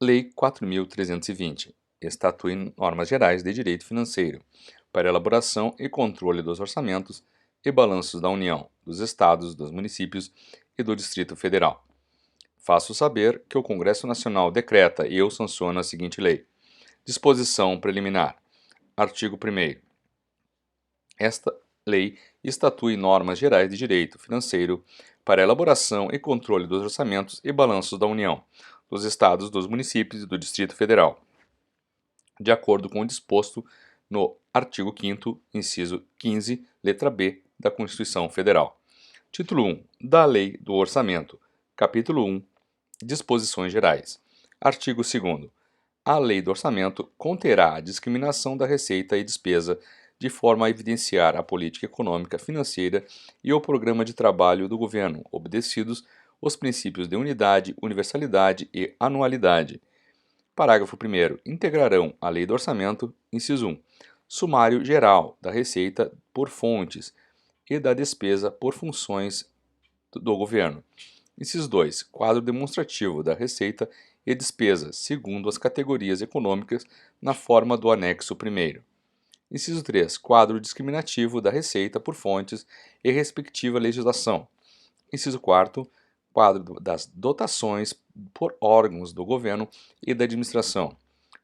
Lei 4.320 estatui normas gerais de direito financeiro para elaboração e controle dos orçamentos e balanços da União, dos Estados, dos municípios e do Distrito Federal. Faço saber que o Congresso Nacional decreta e eu sanciono a seguinte lei. Disposição preliminar. Artigo 1º. Esta lei estatui normas gerais de direito financeiro para elaboração e controle dos orçamentos e balanços da União, dos Estados, dos municípios e do Distrito Federal, de acordo com o disposto no artigo 5º, inciso 15, letra B, da Constituição Federal. Título 1. Da Lei do Orçamento. Capítulo 1. Disposições Gerais. Artigo 2º. A Lei do Orçamento conterá a discriminação da receita e despesa de forma a evidenciar a política econômica, financeira e o programa de trabalho do governo, obedecidos os princípios de unidade, universalidade e anualidade. Parágrafo 1º. Integrarão a Lei do Orçamento, inciso 1, sumário geral da receita por fontes e da despesa por funções do governo. Inciso 2. Quadro demonstrativo da receita e despesa, segundo as categorias econômicas, na forma do anexo 1º. Inciso 3. Quadro discriminativo da receita por fontes e respectiva legislação. Inciso 4. Quadro das dotações por órgãos do governo e da administração.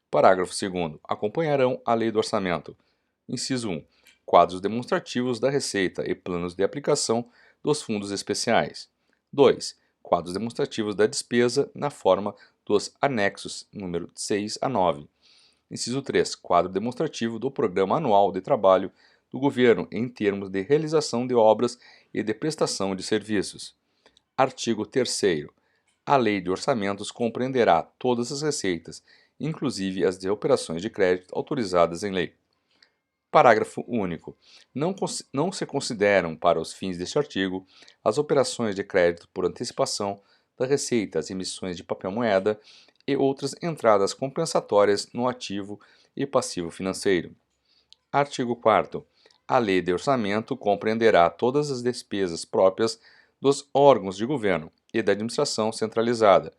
Parágrafo 2º. Acompanharão a Lei do Orçamento. Inciso 1. Quadros demonstrativos da receita e planos de aplicação dos fundos especiais. 2. Quadros demonstrativos da despesa na forma dos anexos número 6 a 9. Inciso 3. Quadro demonstrativo do Programa Anual de Trabalho do Governo em termos de realização de obras e de prestação de serviços. Artigo 3º. A Lei de Orçamentos compreenderá todas as receitas, inclusive as de operações de crédito autorizadas em lei. Parágrafo único. Não se consideram, para os fins deste artigo, as operações de crédito por antecipação da receita, as emissões de papel-moeda e outras entradas compensatórias no ativo e passivo financeiro. Artigo 4º. A Lei de Orçamento compreenderá todas as despesas próprias dos órgãos de governo e da administração centralizada,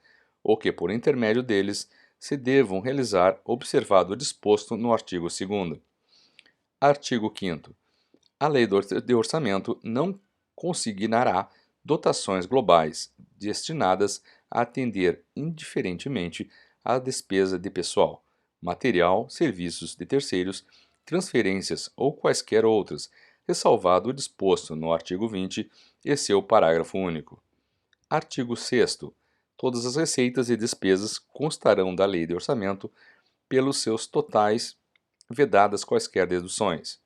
ou que, por intermédio deles, se devam realizar, observado o disposto no artigo 2º. Artigo 5º. A Lei de Orçamento não consignará dotações globais destinadas a atender indiferentemente à despesa de pessoal, material, serviços de terceiros, transferências ou quaisquer outras, ressalvado o disposto no artigo 20 e seu parágrafo único. Artigo 6º. Todas as receitas e despesas constarão da Lei de Orçamento pelos seus totais, vedadas quaisquer deduções.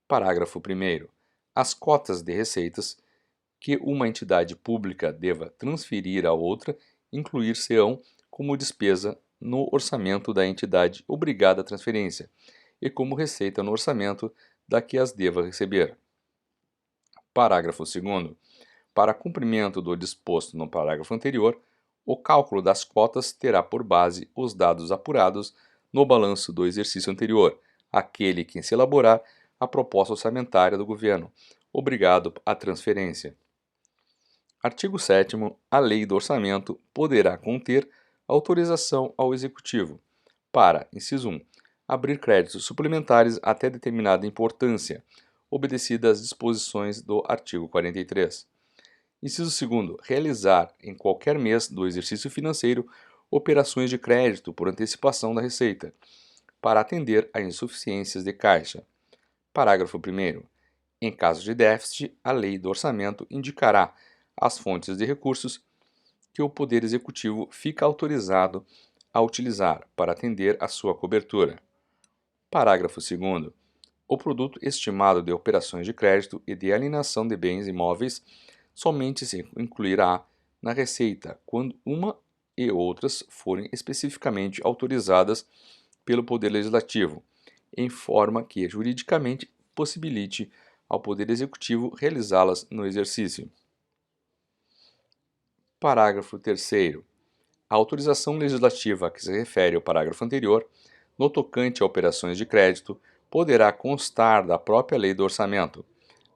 Parágrafo 1º. As cotas de receitas que uma entidade pública deva transferir a outra incluir-se-ão como despesa no orçamento da entidade obrigada à transferência e como receita no orçamento da que as deva receber. Parágrafo 2º. Para cumprimento do disposto no parágrafo anterior, o cálculo das cotas terá por base os dados apurados no balanço do exercício anterior, aquele que se elaborar a proposta orçamentária do governo, obrigado à transferência. Artigo 7º. A Lei do Orçamento poderá conter autorização ao Executivo para, inciso 1, abrir créditos suplementares até determinada importância, obedecidas às disposições do artigo 43. Inciso 2º. Realizar, em qualquer mês do exercício financeiro, operações de crédito por antecipação da receita, para atender a insuficiências de caixa. Parágrafo 1º. Em caso de déficit, a Lei do Orçamento indicará as fontes de recursos que o Poder Executivo fica autorizado a utilizar para atender a sua cobertura. Parágrafo 2º. O produto estimado de operações de crédito e de alienação de bens imóveis somente se incluirá na receita quando uma e outras forem especificamente autorizadas pelo Poder Legislativo, em forma que juridicamente possibilite ao Poder Executivo realizá-las no exercício. Parágrafo 3º. A autorização legislativa a que se refere o parágrafo anterior, no tocante a operações de crédito, poderá constar da própria Lei do Orçamento.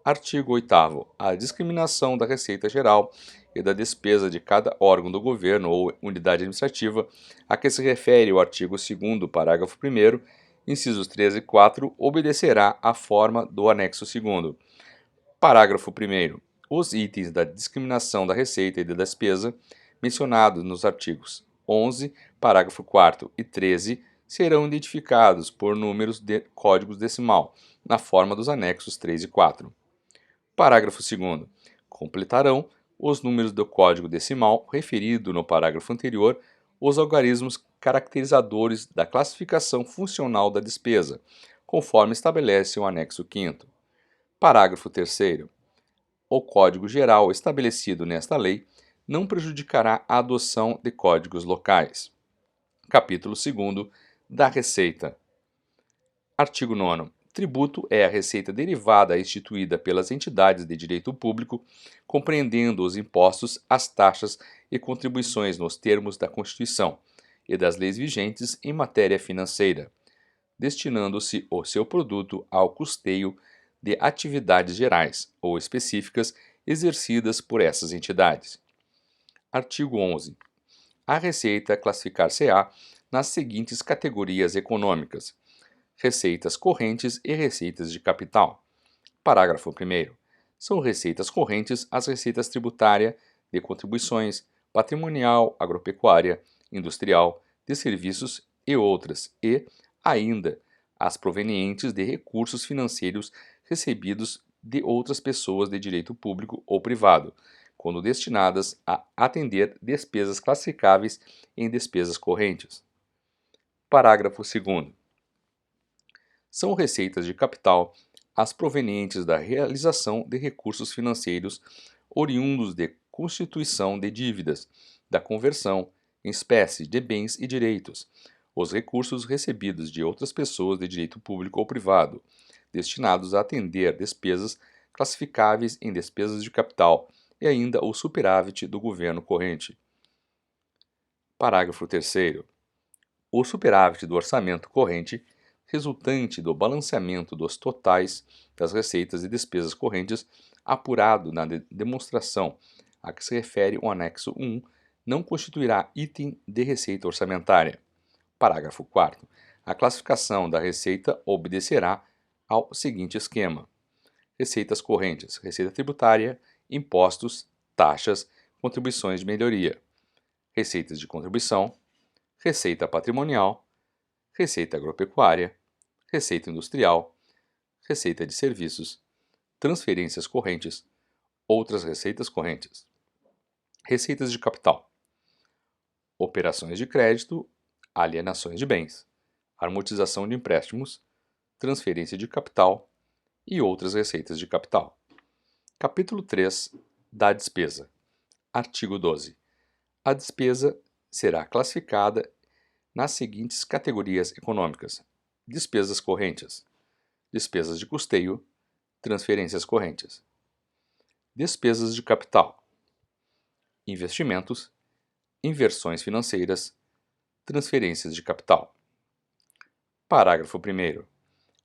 Artigo 8º. A discriminação da Receita Geral e da despesa de cada órgão do governo ou unidade administrativa a que se refere o artigo 2º, parágrafo 1º, incisos 3 e 4, obedecerá à forma do anexo 2º. Parágrafo 1º. Os itens da discriminação da receita e da despesa, mencionados nos artigos 11, parágrafo 4º e 13, serão identificados por números de códigos decimal, na forma dos anexos 3 e 4. Parágrafo 2º. Completarão os números do código decimal referido no parágrafo anterior os algarismos caracterizadores da classificação funcional da despesa, conforme estabelece o anexo 5º. Parágrafo 3º. O Código Geral estabelecido nesta lei não prejudicará a adoção de códigos locais. Capítulo 2º da Receita. Artigo 9º. Tributo é a receita derivada instituída pelas entidades de direito público, compreendendo os impostos, as taxas e contribuições nos termos da Constituição e das leis vigentes em matéria financeira, destinando-se o seu produto ao custeio de atividades gerais ou específicas exercidas por essas entidades. Artigo 11. A receita classificar-se-á nas seguintes categorias econômicas: receitas correntes e receitas de capital. Parágrafo 1º. São receitas correntes as receitas tributária, de contribuições, patrimonial, agropecuária, industrial, de serviços e outras, e, ainda, as provenientes de recursos financeiros recebidos de outras pessoas de direito público ou privado, quando destinadas a atender despesas classificáveis em despesas correntes. Parágrafo 2º. São receitas de capital as provenientes da realização de recursos financeiros oriundos de constituição de dívidas, da conversão, em espécie, de bens e direitos, os recursos recebidos de outras pessoas de direito público ou privado, destinados a atender despesas classificáveis em despesas de capital e ainda o superávit do governo corrente. Parágrafo 3º. O superávit do orçamento corrente resultante do balanceamento dos totais das receitas e despesas correntes apurado na demonstração a que se refere o anexo 1, não constituirá item de receita orçamentária. Parágrafo 4º. A classificação da receita obedecerá ao seguinte esquema: receitas correntes, receita tributária, impostos, taxas, contribuições de melhoria, receitas de contribuição, receita patrimonial, receita agropecuária, receita industrial, receita de serviços, transferências correntes, outras receitas correntes, receitas de capital, operações de crédito, alienações de bens, amortização de empréstimos, transferência de capital e outras receitas de capital. Capítulo 3 da despesa. Artigo 12. A despesa será classificada nas seguintes categorias econômicas: despesas correntes, despesas de custeio, transferências correntes, despesas de capital, investimentos, inversões financeiras, transferências de capital. Parágrafo 1º.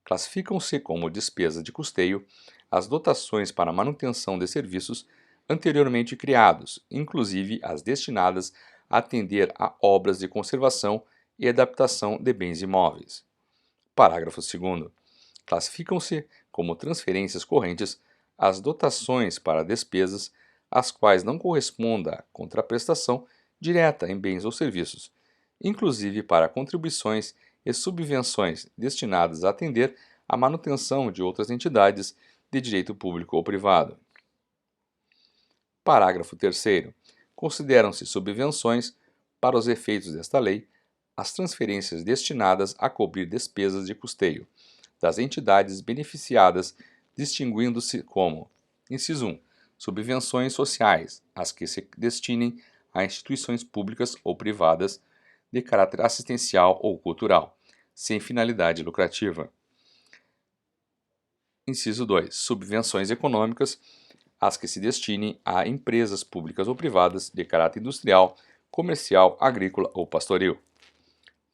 Classificam-se como despesa de custeio as dotações para manutenção de serviços anteriormente criados, inclusive as destinadas a atender a obras de conservação e adaptação de bens imóveis. Parágrafo 2º. Classificam-se como transferências correntes as dotações para despesas às quais não corresponda contraprestação direta em bens ou serviços, inclusive para contribuições e subvenções destinadas a atender à manutenção de outras entidades de direito público ou privado. Parágrafo 3º. Consideram-se subvenções, para os efeitos desta lei, as transferências destinadas a cobrir despesas de custeio das entidades beneficiadas, distinguindo-se como: inciso 1. Subvenções sociais, as que se destinem a instituições públicas ou privadas de caráter assistencial ou cultural, sem finalidade lucrativa. Inciso 2. Subvenções econômicas, as que se destinem a empresas públicas ou privadas de caráter industrial, comercial, agrícola ou pastoril.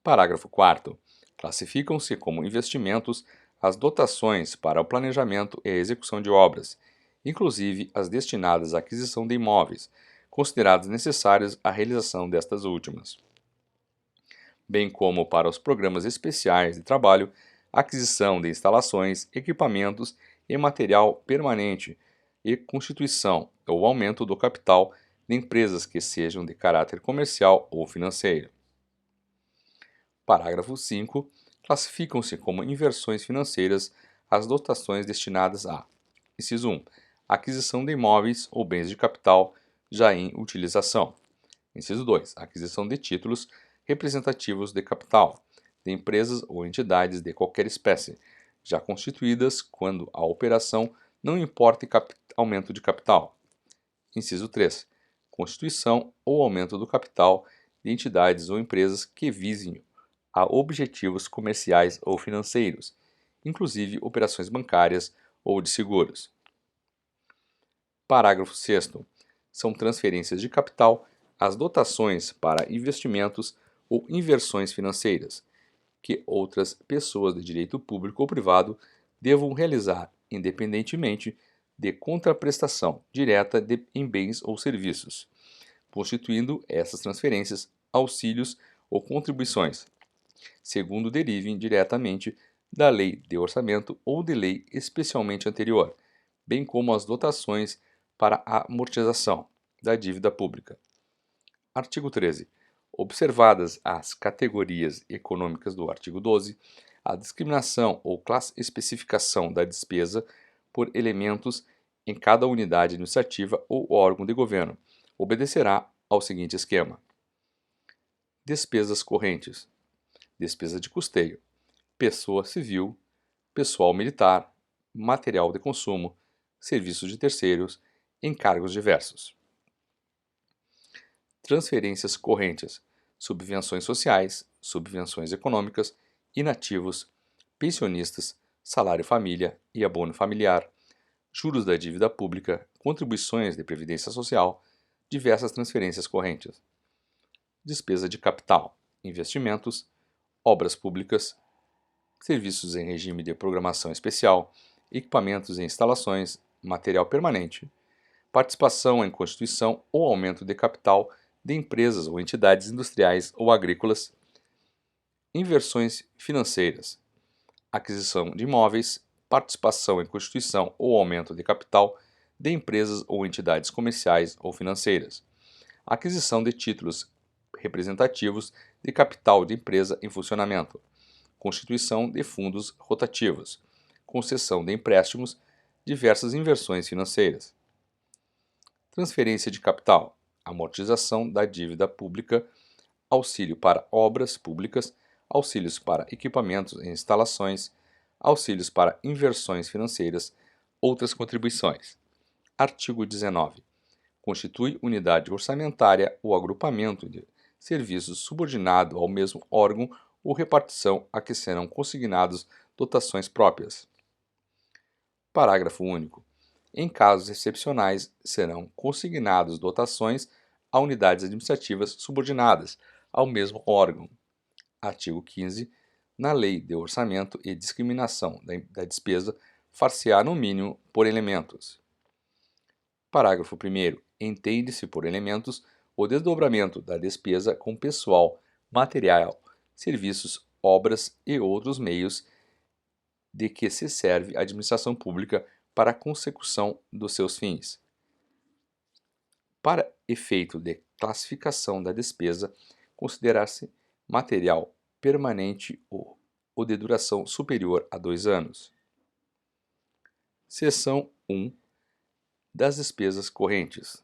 Parágrafo 4º. Classificam-se como investimentos as dotações para o planejamento e execução de obras, inclusive as destinadas à aquisição de imóveis, considerados necessários à realização destas últimas, bem como para os programas especiais de trabalho, aquisição de instalações, equipamentos e material permanente e constituição ou aumento do capital de empresas que sejam de caráter comercial ou financeiro. Parágrafo 5. Classificam-se como inversões financeiras as dotações destinadas a: inciso 1. Aquisição de imóveis ou bens de capital já em utilização. Inciso 2. Aquisição de títulos representativos de capital, de empresas ou entidades de qualquer espécie, já constituídas quando a operação não importe aumento de capital. Inciso 3. Constituição ou aumento do capital de entidades ou empresas que visem a objetivos comerciais ou financeiros, inclusive operações bancárias ou de seguros. Parágrafo 6º. São transferências de capital as dotações para investimentos ou inversões financeiras, que outras pessoas de direito público ou privado devam realizar, independentemente de contraprestação direta em bens ou serviços, constituindo essas transferências auxílios ou contribuições, segundo derivem diretamente da lei de orçamento ou de lei especialmente anterior, bem como as dotações para a amortização da dívida pública. Artigo 13. Observadas as categorias econômicas do artigo 12, a discriminação ou especificação da despesa por elementos em cada unidade administrativa ou órgão de governo obedecerá ao seguinte esquema: despesas correntes, despesa de custeio, pessoa civil, pessoal militar, material de consumo, serviços de terceiros, encargos diversos. Transferências correntes, subvenções sociais, subvenções econômicas, inativos, pensionistas, salário família e abono familiar, juros da dívida pública, contribuições de previdência social, diversas transferências correntes. Despesa de capital, investimentos, obras públicas, serviços em regime de programação especial, equipamentos e instalações, material permanente, participação em constituição ou aumento de capital de empresas ou entidades industriais ou agrícolas, inversões financeiras, aquisição de imóveis, participação em constituição ou aumento de capital de empresas ou entidades comerciais ou financeiras, aquisição de títulos representativos de capital de empresa em funcionamento, constituição de fundos rotativos, concessão de empréstimos, diversas inversões financeiras. Transferência de capital, amortização da dívida pública, auxílio para obras públicas, auxílios para equipamentos e instalações, auxílios para inversões financeiras, outras contribuições. Artigo 19. Constitui unidade orçamentária o agrupamento de serviços subordinado ao mesmo órgão ou repartição a que serão consignados dotações próprias. Parágrafo único. Em casos excepcionais, serão consignados dotações a unidades administrativas subordinadas ao mesmo órgão. Artigo 15. Na Lei de Orçamento e Discriminação da Despesa, far-se-á no mínimo por elementos. Parágrafo 1º. Entende-se por elementos o desdobramento da despesa com pessoal, material, serviços, obras e outros meios de que se serve a administração pública para a consecução dos seus fins. Para efeito de classificação da despesa, considerar-se material permanente ou de duração superior a 2 anos. Seção 1. Das despesas correntes.